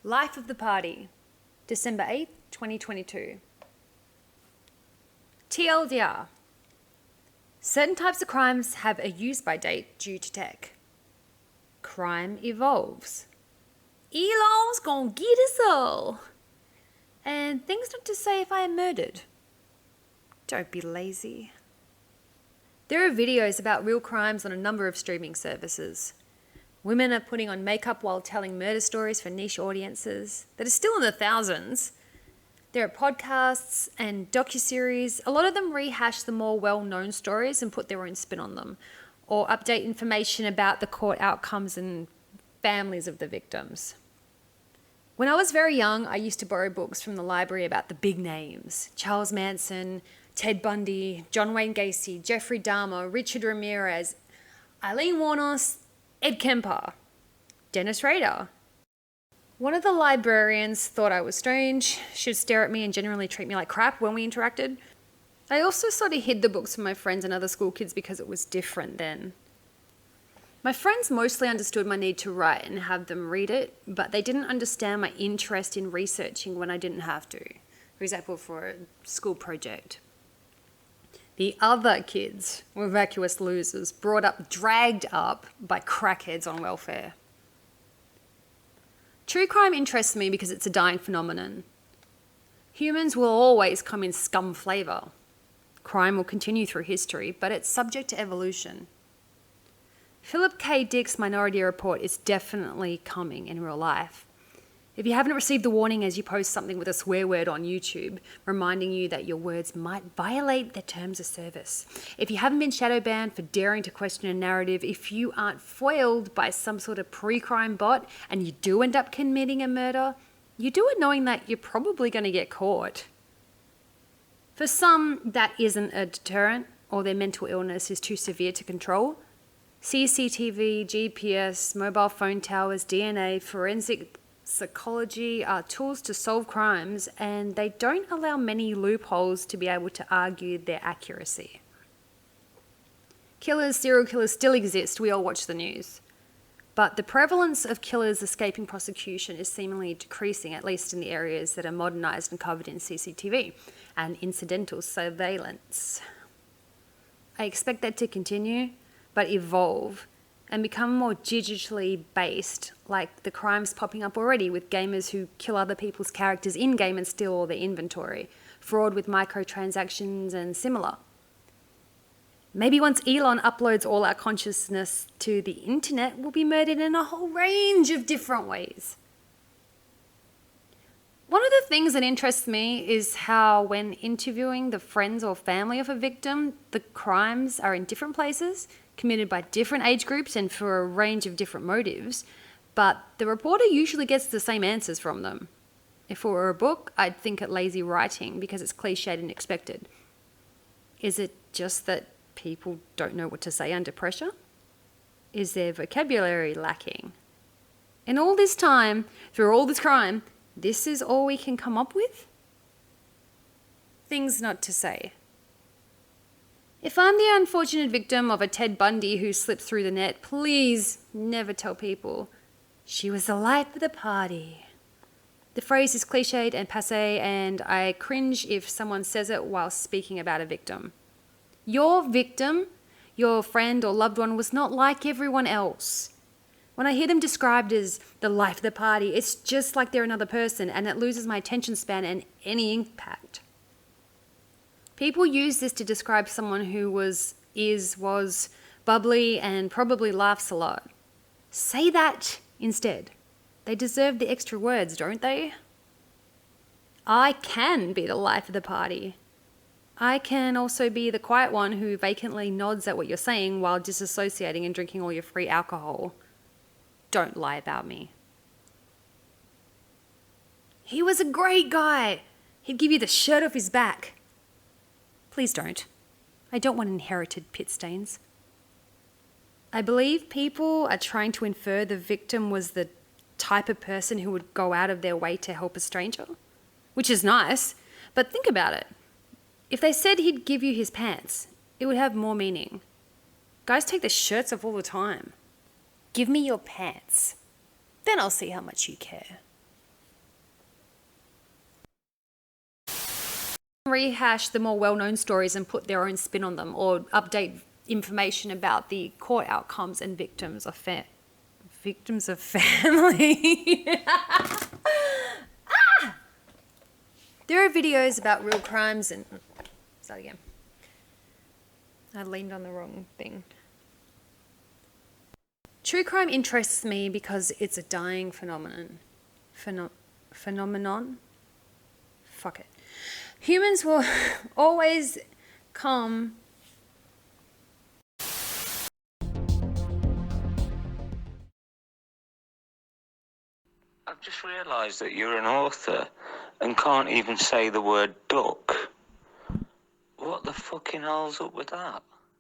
Life of the Party, December 8th, 2022. TLDR. Certain types of crimes have a use-by date due to tech. Crime evolves. Elon's gonna get us all. And things not to say if I am murdered. Don't be lazy. There are videos about real crimes on a number of streaming services. Women are putting on makeup while telling murder stories for niche audiences that are still in the thousands. There are podcasts and docuseries. A lot of them rehash the more well-known stories and put their own spin on them, or update information about the court outcomes and families of the victims. When I was very young, I used to borrow books from the library about the big names: Charles Manson, Ted Bundy, John Wayne Gacy, Jeffrey Dahmer, Richard Ramirez, Eileen Wuornos, Ed Kemper, Dennis Rader. One of the librarians thought I was strange. She'd stare at me and generally treat me like crap when we interacted. I also sort of hid the books from my friends and other school kids because it was different then. My friends mostly understood my need to write and have them read it, but they didn't understand my interest in researching when I didn't have to. For example, for a school project. The other kids were vacuous losers, dragged up by crackheads on welfare. True crime interests me because it's a dying phenomenon. Humans will always come in scum flavour. Crime will continue through history, but it's subject to evolution. Philip K. Dick's Minority Report is definitely coming in real life. If you haven't received the warning as you post something with a swear word on YouTube, reminding you that your words might violate the terms of service. If you haven't been shadow banned for daring to question a narrative, if you aren't foiled by some sort of pre-crime bot and you do end up committing a murder, you do it knowing that you're probably going to get caught. For some, that isn't a deterrent, or their mental illness is too severe to control. CCTV, GPS, mobile phone towers, DNA, forensic psychology are tools to solve crimes, and they don't allow many loopholes to be able to argue their accuracy. Serial killers still exist, we all watch the news. But the prevalence of killers escaping prosecution is seemingly decreasing, at least in the areas that are modernised and covered in CCTV and incidental surveillance. I expect that to continue, but evolve and become more digitally based, like the crimes popping up already with gamers who kill other people's characters in-game and steal all their inventory, fraud with microtransactions and similar. Maybe once Elon uploads all our consciousness to the internet, we'll be murdered in a whole range of different ways. One of the things that interests me is how when interviewing the friends or family of a victim, the crimes are in different places, committed by different age groups and for a range of different motives, but the reporter usually gets the same answers from them. If it were a book, I'd think it lazy writing because it's cliched and expected. Is it just that people don't know what to say under pressure? Is their vocabulary lacking? In all this time, through all this crime, this is all we can come up with? Things not to say. If I'm the unfortunate victim of a Ted Bundy who slipped through the net, please never tell people, "She was the life of the party." The phrase is cliched and passé, and I cringe if someone says it while speaking about a victim. Your victim, your friend or loved one, was not like everyone else. When I hear them described as the life of the party, it's just like they're another person, and it loses my attention span and any impact. People use this to describe someone who was bubbly and probably laughs a lot. Say that instead. They deserve the extra words, don't they? I can be the life of the party. I can also be the quiet one who vacantly nods at what you're saying while disassociating and drinking all your free alcohol. Don't lie about me. He was a great guy. He'd give you the shirt off his back. Please don't. I don't want inherited pit stains. I believe people are trying to infer the victim was the type of person who would go out of their way to help a stranger, which is nice, but think about it. If they said he'd give you his pants, it would have more meaning. Guys take their shirts off all the time. Give me your pants. Then I'll see how much you care. rehash the more well-known stories and put their own spin on them, or update information about the court outcomes and victims of family. There are videos about real crimes and... Start again. I leaned on the wrong thing. True crime interests me because it's a dying phenomenon. Phenomenon? Fuck it. Humans will always come... I've just realised that you're an author and can't even say the word duck. What the fucking hell's up with that?